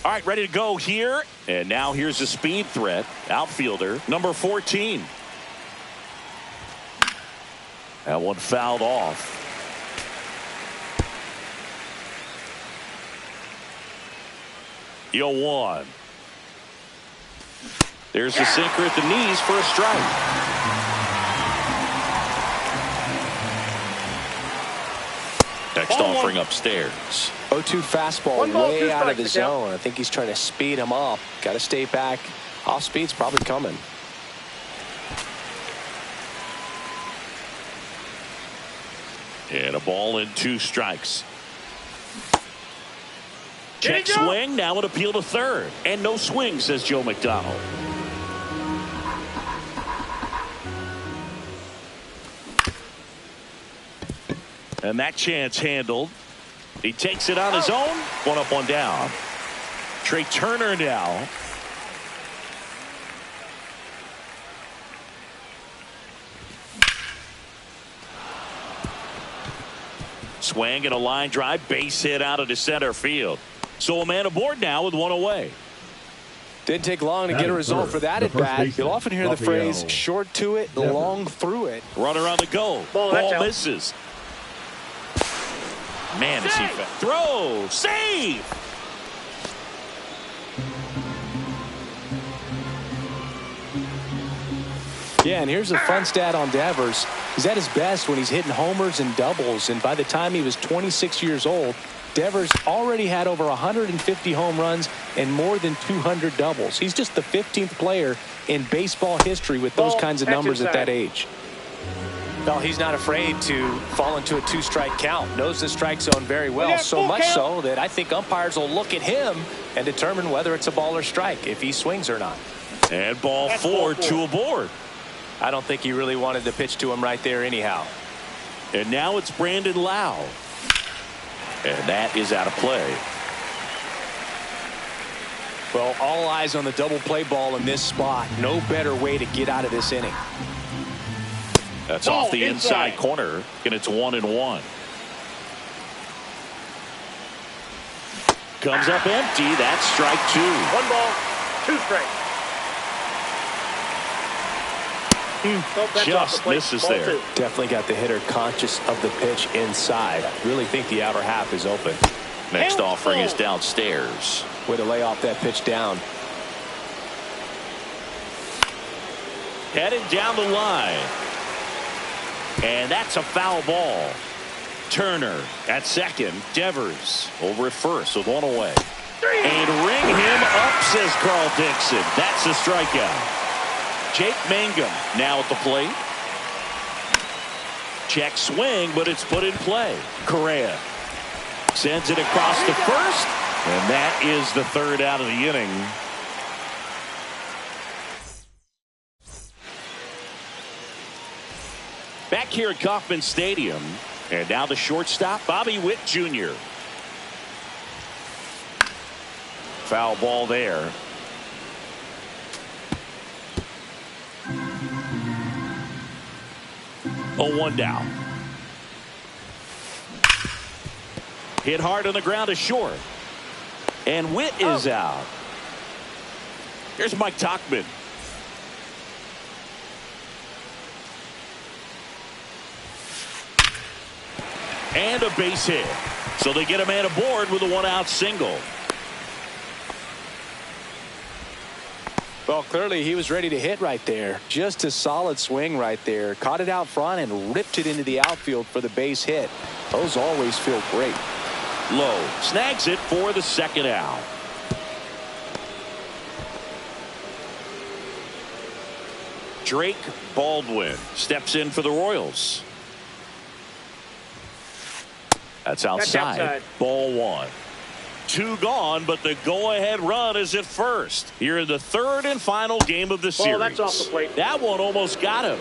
All right, ready to go here. And now here's a speed threat. Outfielder, number 14. That one fouled off. Yo, 1. There's the sinker at the knees for a strike. Next offering upstairs. 0-2 fastball way out of the zone. I think he's trying to speed him up. Got to stay back. Off speed's probably coming. And a ball and 2 strikes. Check swing. Now an appeal to third. And no swing, says Joe McDonald. And that chance handled. He takes it on his own. 1 up, 1 down. Trey Turner now. Swing and a line drive. Base hit out into center field. So a man aboard now with 1 away. Didn't take long to get a result for that at bat. You'll often hear the phrase short to it, long through it. Runner on the go. Ball misses. Man, is he fast. Throw. Save. Yeah, and here's a fun stat on Devers. He's at his best when he's hitting homers and doubles. And by the time he was 26 years old, Devers already had over 150 home runs and more than 200 doubles. He's just the 15th player in baseball history with those kinds of numbers at that age. Well, he's not afraid to fall into a 2-strike count. Knows the strike zone very well. So much so that I think umpires will look at him and determine whether it's a ball or strike, if he swings or not. And ball 4, 2 aboard. I don't think he really wanted to pitch to him right there anyhow. And now it's Brandon Lau. And that is out of play. Well, all eyes on the double play ball in this spot. No better way to get out of this inning. That's off the inside corner, and it's 1-1. Comes up empty. That's strike 2. 1 ball, 2 strikes. Just misses there. Definitely got the hitter conscious of the pitch inside. I really think the outer half is open. Next offering is downstairs. Way to lay off that pitch down. Headed down the line. And that's a foul ball. Turner at second. Devers over at first with 1 away. And ring him up, says Carl Dixon. That's a strikeout. Jake Mangum now at the plate. Check swing, but it's put in play. Correa sends it across to first. And that is the 3rd out of the inning. Back here at Kauffman Stadium. And now the shortstop, Bobby Witt Jr. Foul ball there. Oh, 1 down. Hit hard on the ground to short. And Witt is out. Here's Mike Tauchman. And a base hit. So they get a man aboard with a 1-out single. Well, clearly he was ready to hit right there. Just a solid swing right there. Caught it out front and ripped it into the outfield for the base hit. Those always feel great. Lowe snags it for the 2nd out. Drake Baldwin steps in for the Royals. That's outside. Ball 1. 2 gone, but the go-ahead run is at first. Here in the 3rd and final game of the series. That's off the plate. That one almost got him.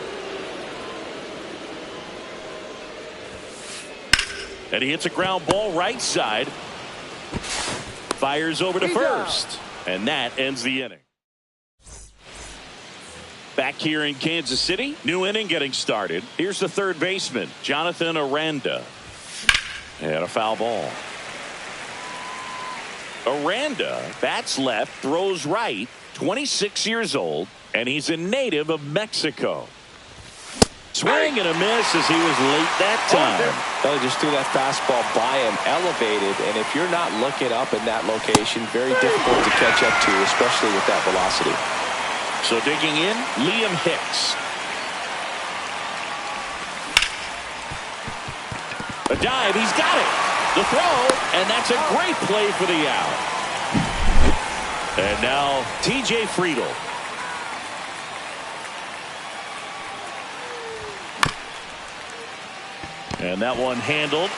And he hits a ground ball right side. Fires over to first. And that ends the inning. Back here in Kansas City, new inning getting started. Here's the 3rd baseman, Jonathan Aranda. And a foul ball. Aranda bats left, throws right, 26 years old, and he's a native of Mexico. Swing and a miss as he was late that time. Well, he just threw that fastball by him, elevated, and if you're not looking up in that location, very difficult to catch up to, especially with that velocity. So digging in, Liam Hicks. A dive, he's got it. The throw, and that's a great play for the out. And now T.J. Friedl. And that one handled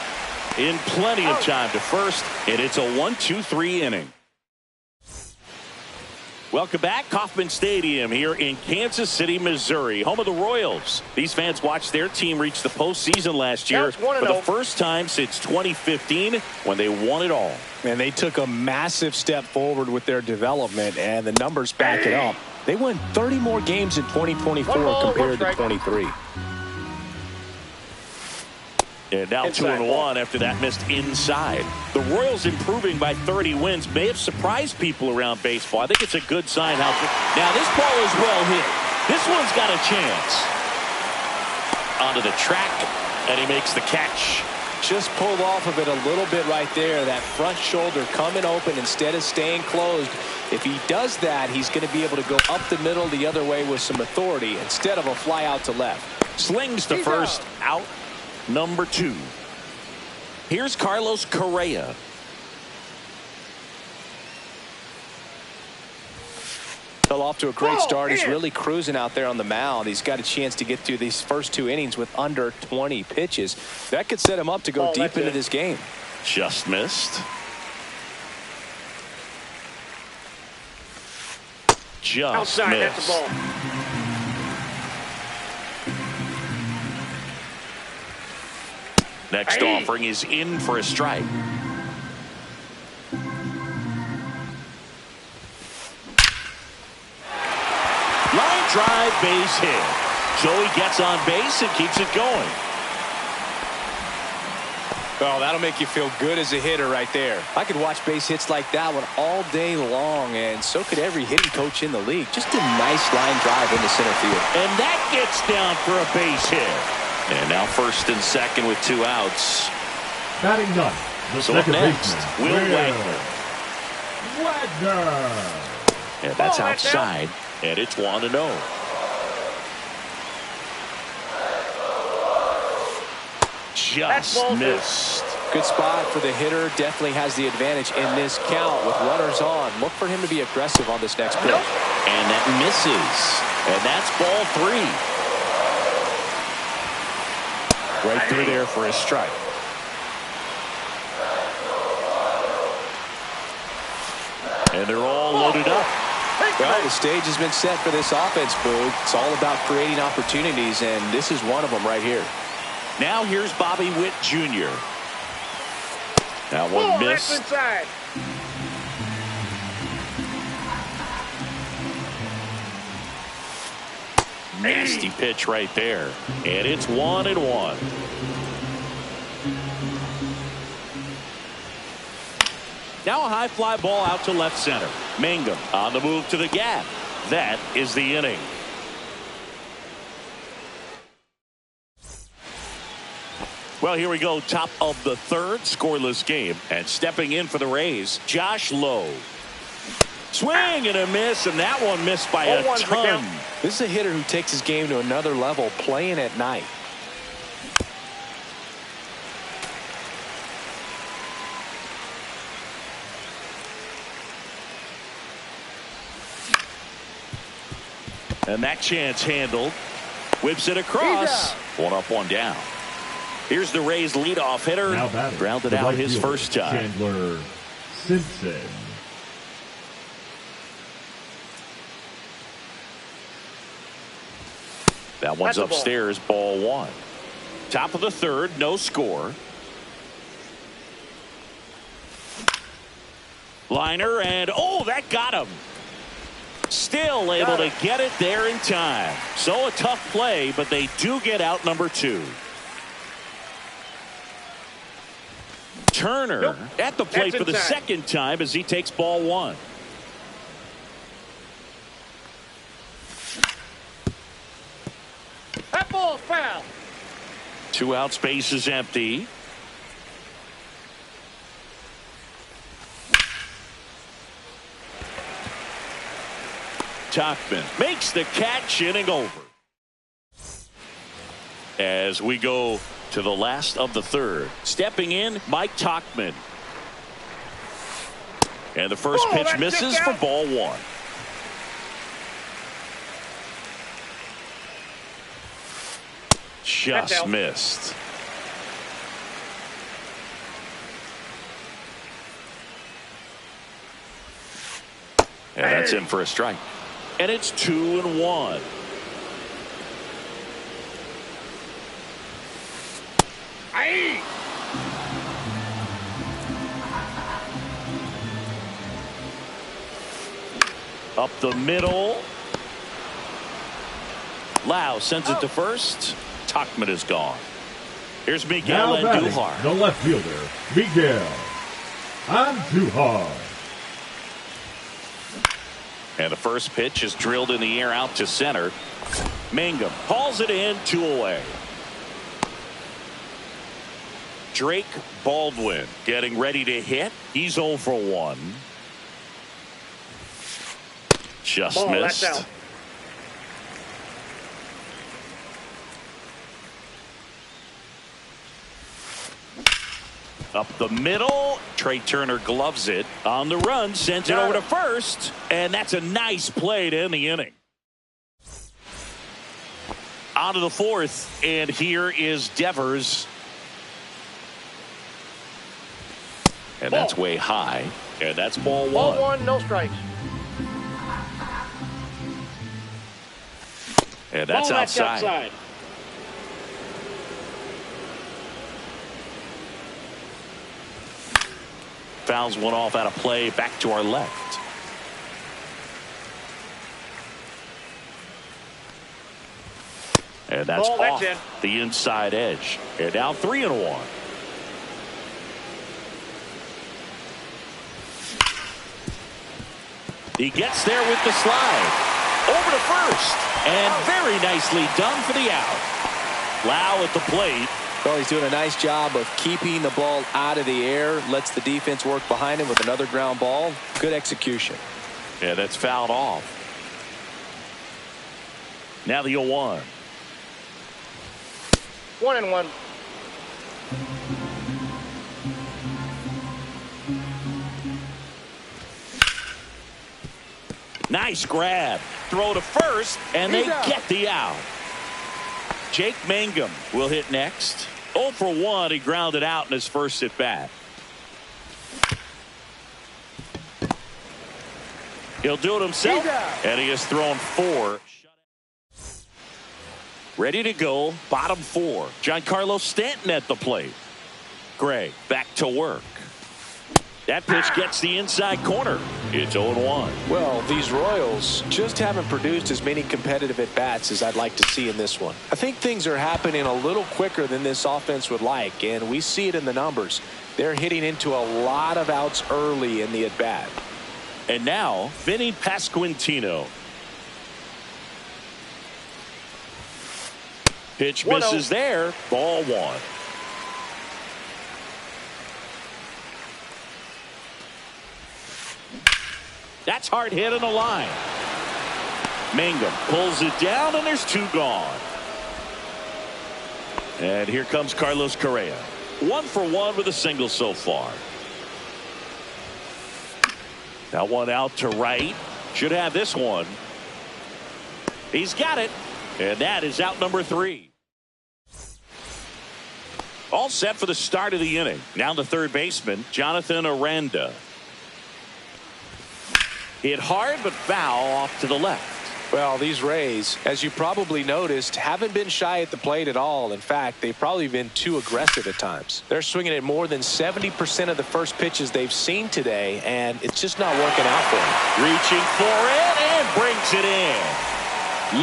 in plenty of time to first, and it's a 1-2-3 inning. Welcome back. Kauffman Stadium here in Kansas City, Missouri, home of the Royals. These fans watched their team reach the postseason last year for the first time since 2015 when they won it all. And they took a massive step forward with their development, and the numbers back it up. They won 30 more games in 2024 compared to 23. And now 2-1 after that missed inside. The Royals improving by 30 wins may have surprised people around baseball. I think it's a good sign. Now this ball is well hit. This one's got a chance. Onto the track, and he makes the catch. Just pulled off of it a little bit right there. That front shoulder coming open instead of staying closed. If he does that, he's going to be able to go up the middle the other way with some authority instead of a fly out to left. Slings to first, out. Number 2. Here's Carlos Correa. Fell off to a great start. He's really cruising out there on the mound. He's got a chance to get through these first 2 innings with under 20 pitches. That could set him up to go deep into this game. Just missed. Just outside, missed. that's the ball. Next offering is in for a strike. Line drive, base hit. So he gets on base and keeps it going. Oh, that'll make you feel good as a hitter right there. I could watch base hits like that one all day long, and so could every hitting coach in the league. Just a nice line drive into center field. And that gets down for a base hit. And now first and second with 2 outs. Batting ninth, the So up second next, baseman, Will Wagner. Wagner. And that's outside, and it's 1-0. Just missed. Good spot for the hitter. Definitely has the advantage in this count with runners on. Look for him to be aggressive on this next pitch. And that misses. And that's ball 3. Right through there for a strike. And they're all loaded up. Well, the stage has been set for this offense, Boog. It's all about creating opportunities, and this is one of them right here. Now here's Bobby Witt Jr. That one missed. Inside. Nasty pitch right there. And it's 1-1. Now a high fly ball out to left center. Mangum on the move to the gap. That is the inning. Well, here we go. Top of the 3rd, scoreless game. And stepping in for the Rays, Josh Lowe. Swing and a miss, and that one missed by a ton. This is a hitter who takes his game to another level, playing at night. And that chance handled. Whips it across. 1 up, 1 down. Here's the Rays leadoff hitter. Now batting, grounded the out right his fielder, first time. Chandler Simpson. That one's upstairs, ball 1. Top of the 3rd, no score. Liner, and oh, that got him. Still able to get it there in time. So a tough play, but they do get out number 2. Turner Nope. at the plate That's for the inside. second time as he takes ball one. That ball's foul. 2 outs, base is empty. Tauchman makes the catch, inning over. As we go to the last of the third, stepping in, Mike Tauchman. And the first pitch that's misses just for out. ball one. That's Just out. missed. And that's in for a strike. And it's 2-1. Aye. Up the middle. Lau sends it to first. Tauchman is gone. Here's Miguel Now batting, Andujar. the left fielder, Miguel Andujar. And the first pitch is drilled in the air out to center. Mangum hauls it in, 2 away. Drake Baldwin getting ready to hit. He's 0 for 1. Just Ball, missed. that's out. Up the middle. Trey Turner gloves it. On the run, sends it over to first. And that's a nice play to end the inning. On to the fourth. And here is Devers. And that's Ball. way high. And that's ball Ball one. one, no strikes. And that's Ball, outside. Fouls one off out of play. Back to our left. And that's Ball, that's off in. the inside edge. And now 3-1. He gets there with the slide. Over to first. And very nicely done for the out. Lau at the plate. Well, he's doing a nice job of keeping the ball out of the air. Lets the defense work behind him with another ground ball. Good execution. Yeah, that's fouled off. Now the 0-1. 1-1. Nice grab. Throw to first, and they get the out. Jake Mangum will hit next. 0 for 1. He grounded out in his first at bat. He'll do it himself, and he has thrown 4. Ready to go. Bottom 4. Giancarlo Stanton at the plate. Gray back to work. That pitch gets the inside corner. It's 0-1. Well, these Royals just haven't produced as many competitive at-bats as I'd like to see in this one. I think things are happening a little quicker than this offense would like, and we see it in the numbers. They're hitting into a lot of outs early in the at-bat. And now, Vinny Pasquantino. Pitch misses there. Ball 1. That's hard hit in the line. Mangum pulls it down, and there's 2 gone. And here comes Carlos Correa. 1 for 1 with a single so far. That one out to right. Should have this one. He's got it. And that is out number 3. All set for the start of the inning. Now the third baseman, Jonathan Aranda. Hit hard but foul off to the left. Well, these Rays, as you probably noticed, haven't been shy at the plate at all. In fact, they've probably been too aggressive at times. They're swinging at more than 70% of the first pitches they've seen today, and it's just not working out for them. Reaching for it and brings it in.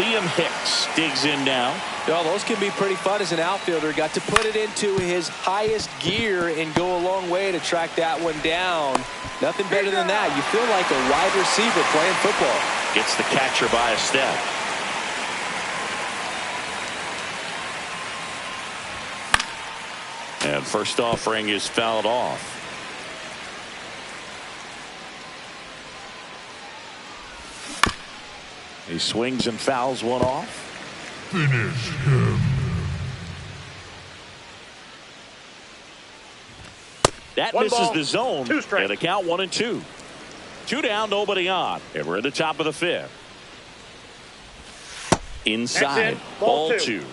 Liam Hicks digs in now. Well, those can be pretty fun as an outfielder. Got to put it into his highest gear and go a long way to track that one down. Nothing better than that. You feel like a wide receiver playing football. Gets the catcher by a step. And first offering is fouled off. He swings and fouls one off. Finish him. That One misses ball, the zone. 2 strikes. And a count 1-2. 2 down, nobody on. And we're in the top of the 5th. Inside. Ball Ball 2. 2.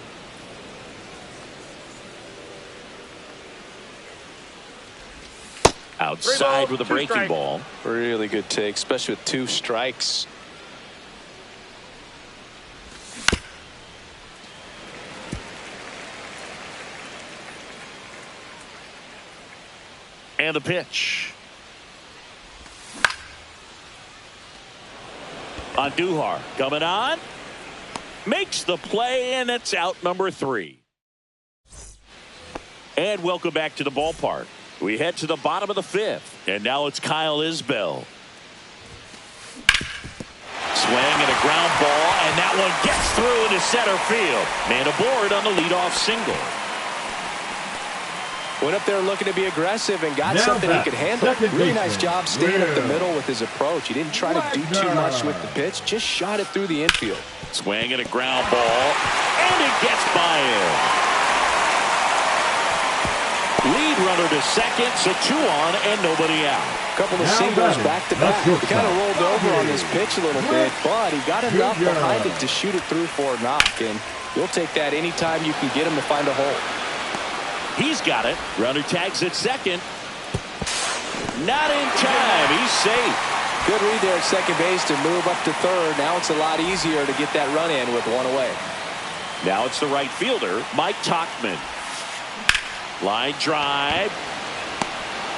Outside balls, with a 2 breaking strikes. ball. Really good take, especially with 2 strikes. And a pitch. Andujar coming on. Makes the play, and it's out number 3. And welcome back to the ballpark. We head to the bottom of the 5th. And now it's Kyle Isbell. Swing and a ground ball, and that one gets through into center field. Man aboard on the leadoff single. Went up there looking to be aggressive and got Now something he back, could handle. second Really baseman, nice job staying up the Will middle with his approach. He didn't try to do too Wagner. much with the pitch, just shot it through the infield. Swing and a ground ball, and it gets by him. Lead runner to second, so 2 on and nobody out. Couple of Now singles batting, back to back. that's He kind of shortstop. rolled over on this pitch a little bit, but he got enough Junior. behind it to shoot it through for a knock, and you'll take that anytime you can get him to find a hole. He's got it. Runner tags at second. Not in time. He's safe. Good read there at second base to move up to third. Now it's a lot easier to get that run in with 1 away. Now it's the right fielder, Mike Tauchman. Line drive.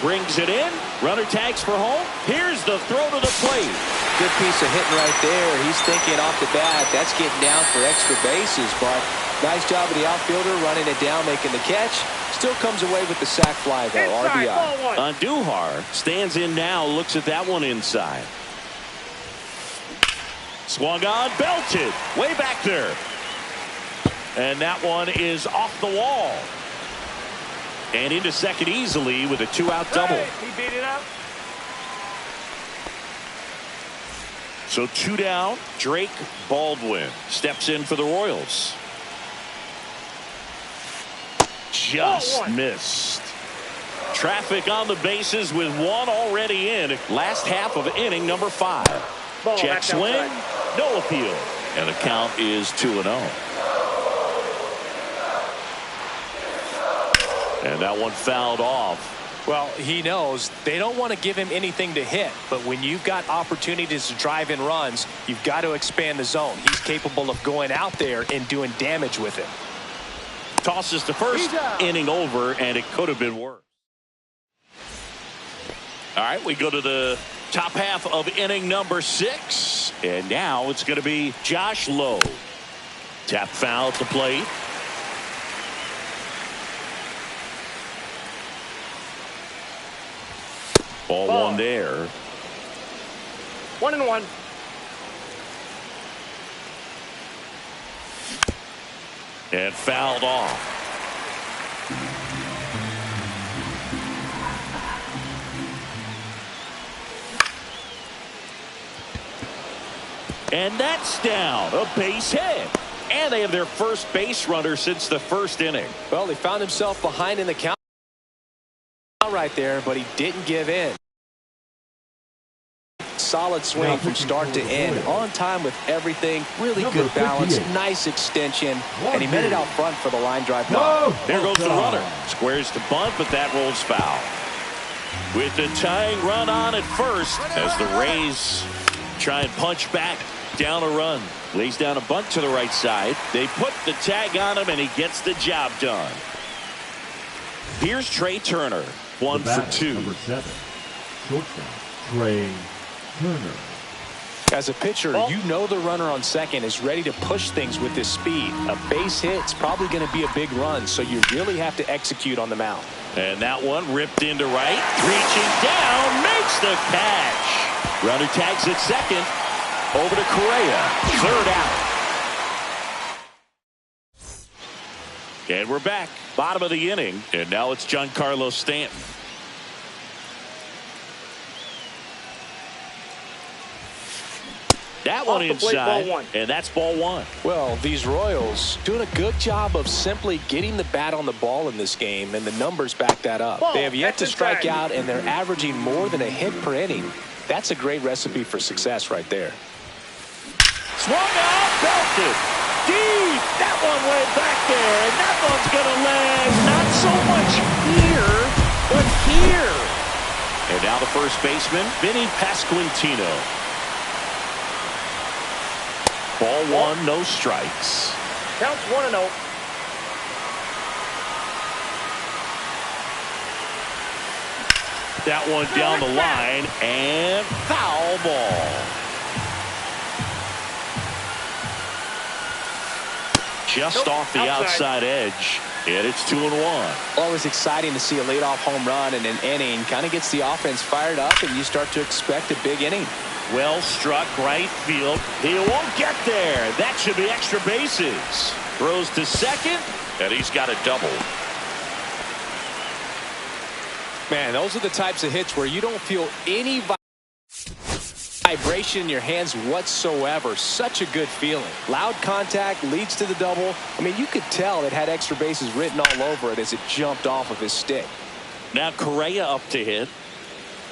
Brings it in. Runner tags for home. Here's the throw to the plate. Good piece of hitting right there. He's thinking off the bat, that's getting down for extra bases, but nice job of the outfielder running it down, making the catch. Still comes away with the sac fly, though. Inside, RBI. ball 1. Andujar stands in now, looks at that one inside. Swung on, belted. Way back there. And that one is off the wall. And into second easily with a 2-out double. He beat it up. So 2 down. Drake Baldwin steps in for the Royals. Just Ball 1. missed. Traffic on the bases with 1 already in. Last half of inning number 5. Ball Check back swing. outside. No appeal. And the count is 2-0. And that one fouled off. Well, he knows they don't want to give him anything to hit, but when you've got opportunities to drive in runs, you've got to expand the zone. He's capable of going out there and doing damage with it. Tosses the first He's out. inning over, and it could have been worse. All right, we go to the top half of inning number 6. And now it's going to be Josh Lowe. Tap foul at the plate. Ball 1 there. 1-1. And fouled off. And that's down. A base hit. And they have their first base runner since the first inning. Well, he found himself behind in the count right there, but he didn't give in. Solid swing from start to end, on time with everything, really Number good balance, 58. nice extension, and he met it out front for the line drive knock. There goes the runner. Squares the bunt, but that rolls foul. With the tying run on at first as the Rays try and punch back down a run. Lays down a bunt to the right side. They put the tag on him, and he gets the job done. Here's Trey Turner, 1 The for batter, 2. Number 7, shortstop, Trey Turner. As a pitcher, you know the runner on second is ready to push things with his speed. A base hit's probably going to be a big run, so you really have to execute on the mound. And that one ripped into right. Reaching down, makes the catch. Runner tags at second. Over to Correa. Third out. And we're back. Bottom of the inning. And now it's Giancarlo Stanton. That one inside, and that's ball one. Well, these Royals doing a good job of simply getting the bat on the ball in this game, and the numbers back that up. They have yet to strike out, and they're averaging more than a hit per inning. That's a great recipe for success right there. Swung out, belted. Deep. That one way back there, and that one's going to land not so much here, but here. And now the first baseman, Vinny Pasquantino. Ball one, no strikes. Counts 1-0. That one down the line, and foul ball. Just off the outside edge, and it's 2-1. Always exciting to see a leadoff home run in an inning. Kind of gets the offense fired up, and you start to expect a big inning. Well struck right field. He won't get there. That should be extra bases. Throws to second, and he's got a double. Man, those are the types of hits where you don't feel any vibration in your hands whatsoever. Such a good feeling. Loud contact leads to the double. I mean, you could tell it had extra bases written all over it as it jumped off of his stick. Now Correa up to hit.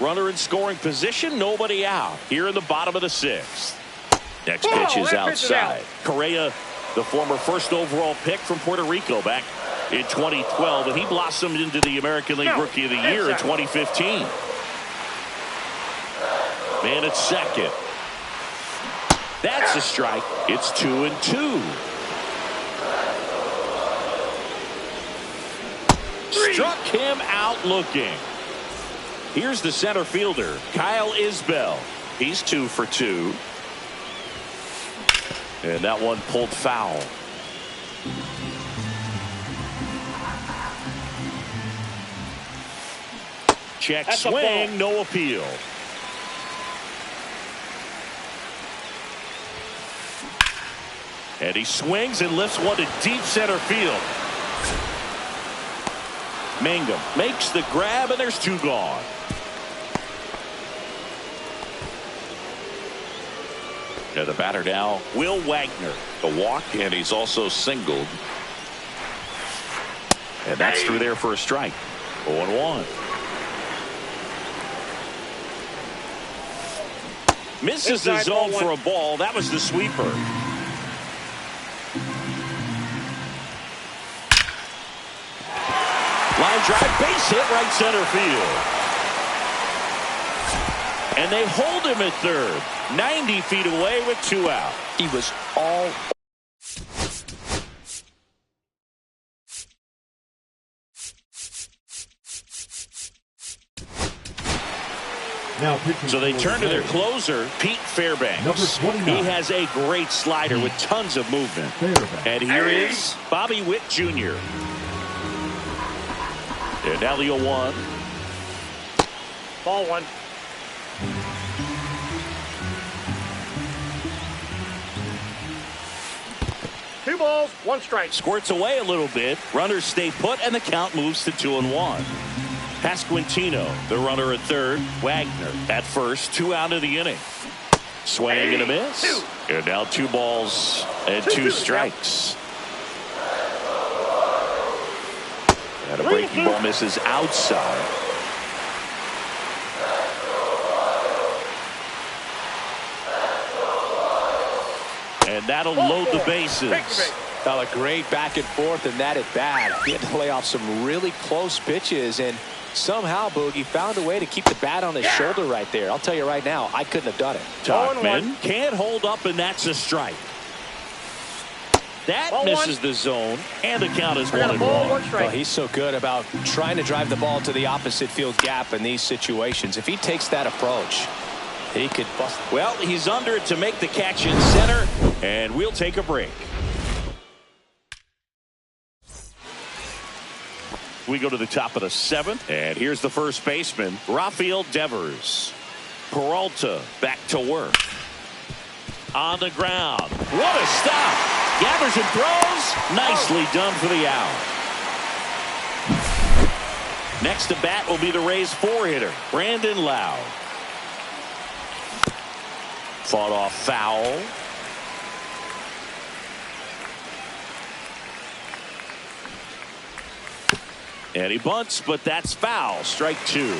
Runner in scoring position, nobody out. Here in the bottom of the sixth. Next pitch is outside. Correa, the former first overall pick from Puerto Rico back in 2012, and he blossomed into the American League Rookie of the Year in 2015. Man at second. That's a strike. It's 2-2. Struck him out looking. Here's the center fielder, Kyle Isbell. He's 2 for 2. And that one pulled foul. Check swing, no appeal. And he swings and lifts one to deep center field. Mangum makes the grab, and there's 2 gone. And the batter now, Will Wagner. The walk, and he's also singled. And that's through there for a strike. 0-1. Misses the zone for a ball. That was the sweeper. Line drive, base hit, right center field. And they hold him at third. 90 feet away with 2 out. He was all. So they turn to their closer, Pete Fairbanks. He has a great slider with tons of movement. And here is Bobby Witt Jr. And now the 0-1. Ball one. Two balls, 1 strike. Squirts away a little bit. Runners stay put, and the count moves to 2-1. Pasquantino, the runner at third. Wagner at first. 2 out of the inning. Swing and a miss. And now 2 balls and 2 strikes. And a breaking ball misses outside. And that'll load the bases. A great back and forth, and that at bat. He had to lay off some really close pitches, and somehow Boogie found a way to keep the bat on his shoulder right there. I'll tell you right now, I couldn't have done it. Tauchman can't hold up, and that's a strike. That misses the zone, and the count is 1-1. Well, he's so good about trying to drive the ball to the opposite field gap in these situations. If he takes that approach, He could bust. Well, he's under it to make the catch in center, and we'll take a break. We go to the top of the 7th, and here's the first baseman, Rafael Devers. Peralta back to work. On the ground. What a stop. Gathers and throws. Nicely done for the out. Next to bat will be the Rays 4-hitter, Brandon Lowe. Fought off foul. And he bunts, but that's foul. Strike 2.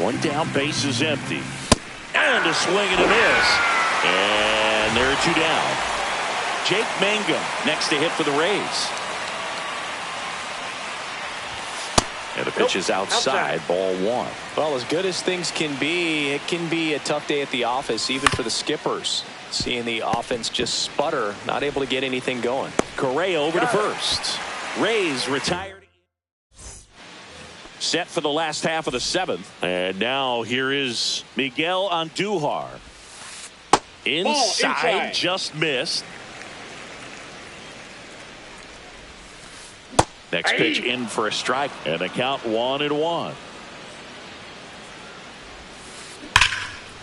One down, base is empty. And a swing and a miss. And there are 2 down. Jake Mangum next to hit for the Rays. And the pitch is outside. Ball 1. Well, as good as things can be, it can be a tough day at the office, even for the skippers. Seeing the offense just sputter, not able to get anything going. Correa over to first. Rays retired. Set for the last half of the 7th. And now here is Miguel Andujar. Inside, just missed. Next pitch in for a strike, and the count 1-1.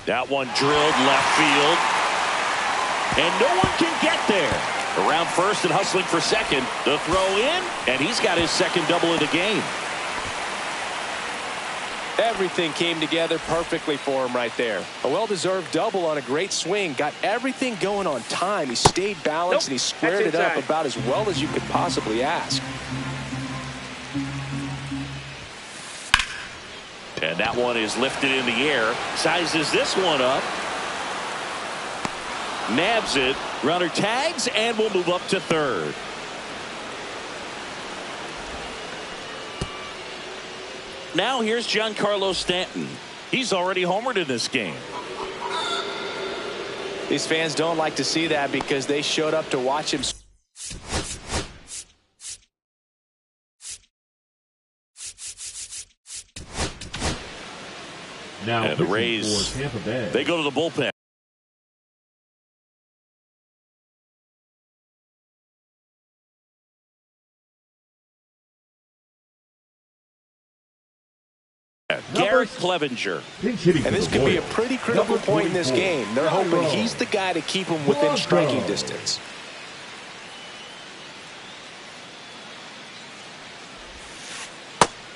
That one drilled left field, and no one can get there. Around first and hustling for second. The throw in, and he's got his second double of the game. Everything came together perfectly for him right there. A well-deserved double on a great swing. Got everything going on time. He stayed balanced, and he squared it up about as well as you could possibly ask. And that one is lifted in the air. Sizes this one up. Nabs it. Runner tags and will move up to third. Now here's Giancarlo Stanton. He's already homered in this game. These fans don't like to see that because they showed up to watch him. Now and the Rays, they go to the bullpen. Garrett Clevenger. And this could be a pretty critical point in this game. They're hoping he's the guy to keep them within striking distance.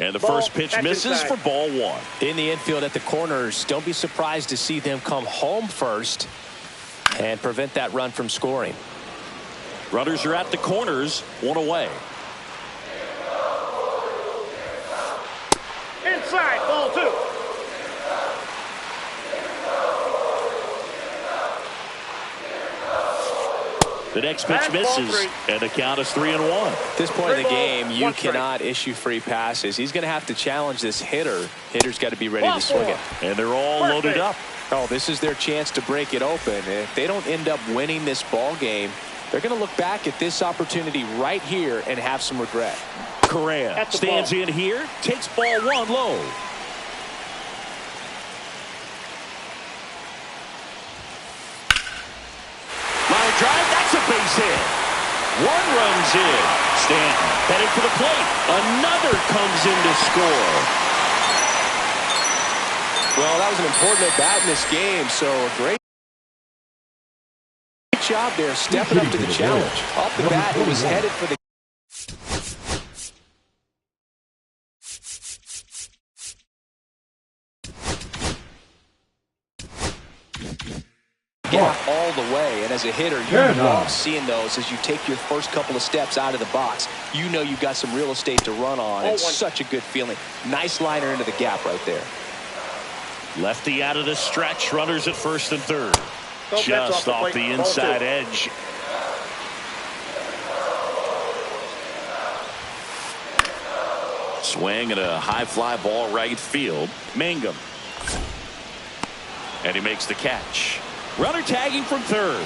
And the first pitch misses for ball 1. In the infield at the corners, don't be surprised to see them come home first and prevent that run from scoring. Runners are at the corners, 1 away. Inside, ball 2. The next pitch misses, and the count is 3-1. At this point in the game, you cannot issue free passes. He's going to have to challenge this hitter. Hitter's got to be ready to swing it. And they're all loaded up. Oh, this is their chance to break it open. If they don't end up winning this ball game, they're going to look back at this opportunity right here and have some regret. Correa stands in here, takes ball 1 low. Line drive, that's a base hit. 1 runs in. Stanton headed for the plate. Another comes in to score. Well, that was an important at bat in this game, so a great job there stepping up to the challenge. Off the bat, he was headed for the gap all the way, and as a hitter, you love seeing those as you take your first couple of steps out of the box. You know you've got some real estate to run on. It's such a good feeling. Nice liner into the gap right there. Lefty out of the stretch. Runners at first and third. Just off the inside edge. Swing and a high fly ball right field. Mangum. And he makes the catch. Runner tagging from third.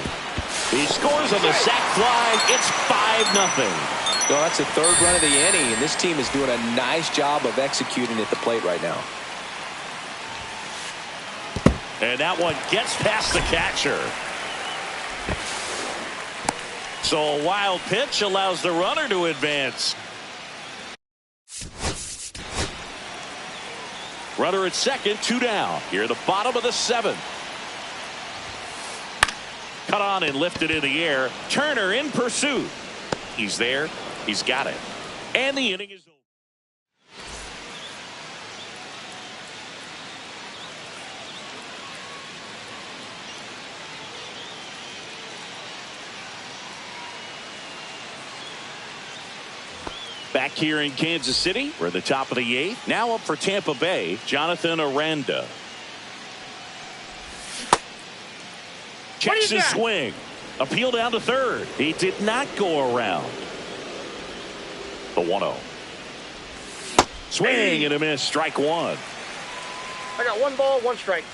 He scores on the sac fly. It's 5-0. Well, that's the third run of the inning, and this team is doing a nice job of executing at the plate right now. And that one gets past the catcher. So a wild pitch allows the runner to advance. Runner at second, 2 down. Here at the bottom of the 7th. Cut on and lifted in the air. Turner in pursuit. He's there. He's got it. And the inning is over. Back here in Kansas City, we're at the top of the 8th. Now up for Tampa Bay, Jonathan Aranda. Checks his swing. Appeal down to third. He did not go around. The 1-0. Swing and a miss. Strike 1. I got 1 ball, 1 strike.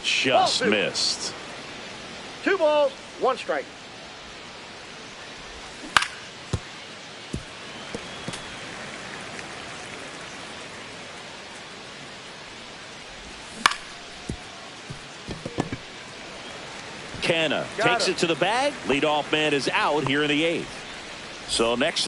Just missed. 2 balls, 1 strike. Canna takes it to the bag. Leadoff man is out here in the 8th. So next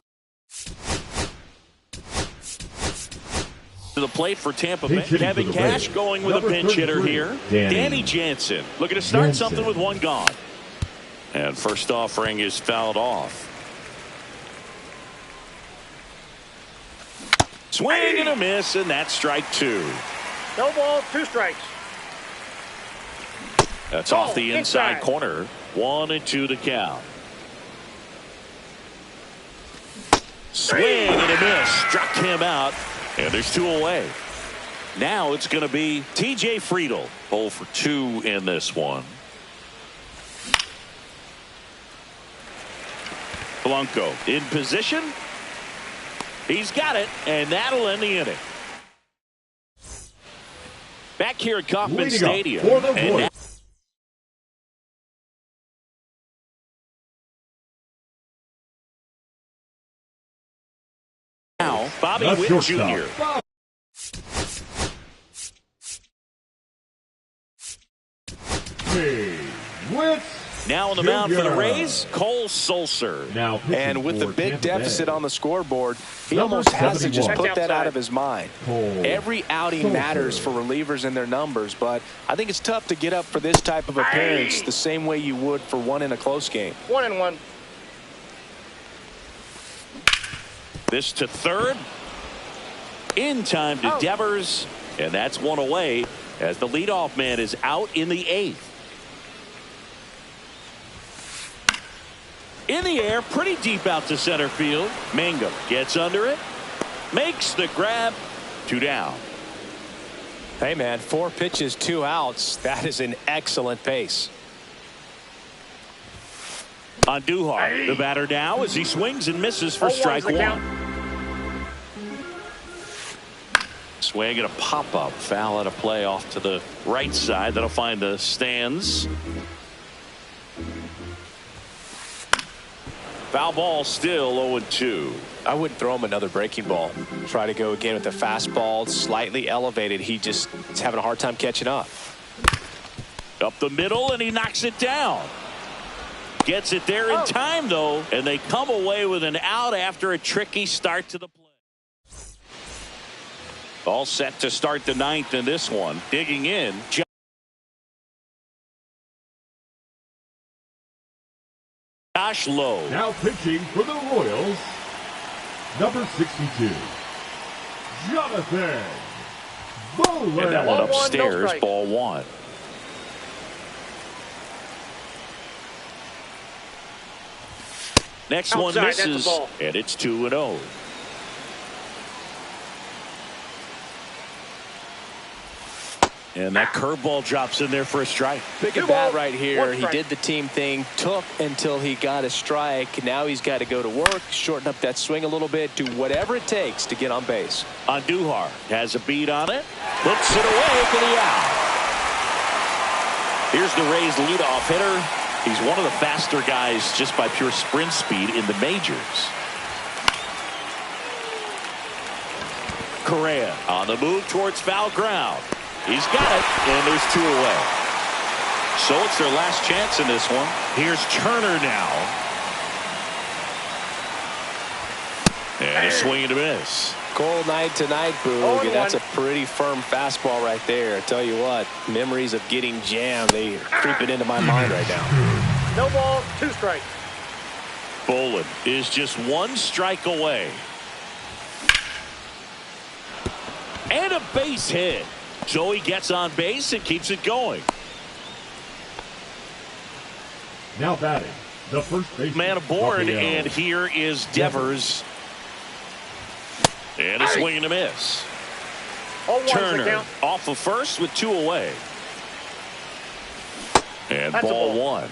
to the plate for Tampa Bay. Kevin Cash going with a pinch hitter here. Danny Jansen looking to start something with 1 gone. And first offering is fouled off. Swing and a miss, and that's strike 2. No balls, 2 strikes. That's off the inside corner. 1-2 to count. Swing and a miss. Struck him out. And there's 2 away. Now it's going to be T.J. Friedl. 0 for 2 in this one. Blanco in position. He's got it. And that'll end the inning. Back here at Kauffman Stadium. And now Bobby Witt Jr. Now on the mound for the Rays, Cole Sulser. And with the big deficit on the scoreboard, he almost has to just put that out of his mind. Every outing matters for relievers and their numbers, but I think it's tough to get up for this type of appearance the same way you would for one in a close game. 1-1. This to third. In time to Devers, and that's 1 away as the leadoff man is out in the 8th. In the air, pretty deep out to center field. Mangum gets under it, makes the grab. 2 down. Hey man, 4 pitches, 2 outs. That is an excellent pace. Andujar, the batter now as he swings and misses for strike 1. Swing and a pop-up. Foul at a play off to the right side. That'll find the stands. Foul ball still 0-2. I wouldn't throw him another breaking ball. Try to go again with the fastball slightly elevated. He just is having a hard time catching up. Up the middle, and he knocks it down. Gets it there in time, though, and they come away with an out after a tricky start to the play. All set to start the 9th in this one. Digging in. Josh Lowe. Now pitching for the Royals, number 62, Jonathan Bowler. And that one upstairs, ball 1. Next one misses, and it's 2-0. And that curveball drops in there for a strike. Big at bat right here. He did the team thing, took until he got a strike. Now he's got to go to work, shorten up that swing a little bit, do whatever it takes to get on base. Andujar has a beat on it, puts it away for the out. Here's the Rays leadoff hitter. He's one of the faster guys just by pure sprint speed in the majors. Correa on the move towards foul ground. He's got it, and there's 2 away. So it's their last chance in this one. Here's Turner now. And a swing and a miss. Cold night tonight, Boog, and that's a pretty firm fastball right there. I tell you what, memories of getting jammed, they are creeping into my mind right now. No balls, 2 strikes. Bolin is just 1 strike away. And a base hit. So he gets on base and keeps it going. Now batting, the first baseman. Man aboard, Rafael. and here is Devers. And a swing and a miss. 0-1's the Turner count. off of first with 2 away. And That's a ball ball. 1.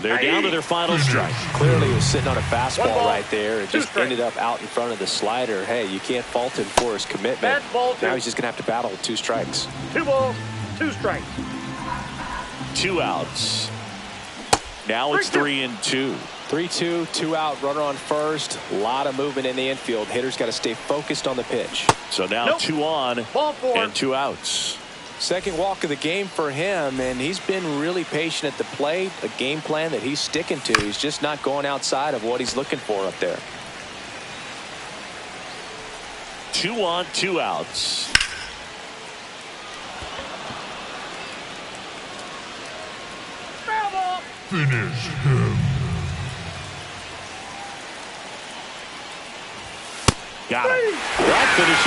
They're down to their final strike. Clearly he was sitting on a fastball 1 ball, right there. It 2 just strikes. ended up out in front of the slider. Hey, you can't fault him for his commitment. That's ball 2. Now he's just going to have to battle with 2 strikes. 2 balls, 2 strikes. 2 outs. Now it's 3 and 2. 3-2, 2 out, runner on first. A lot of movement in the infield. Hitter's got to stay focused on the pitch. So now Nope. 2 on Ball 4. and 2 outs. Second walk of the game for him, and he's been really patient at the plate. A game plan that he's sticking to. He's just not going outside of what he's looking for up there. 2 on, 2 outs. Foul ball. Finish him. Got him. That finishes.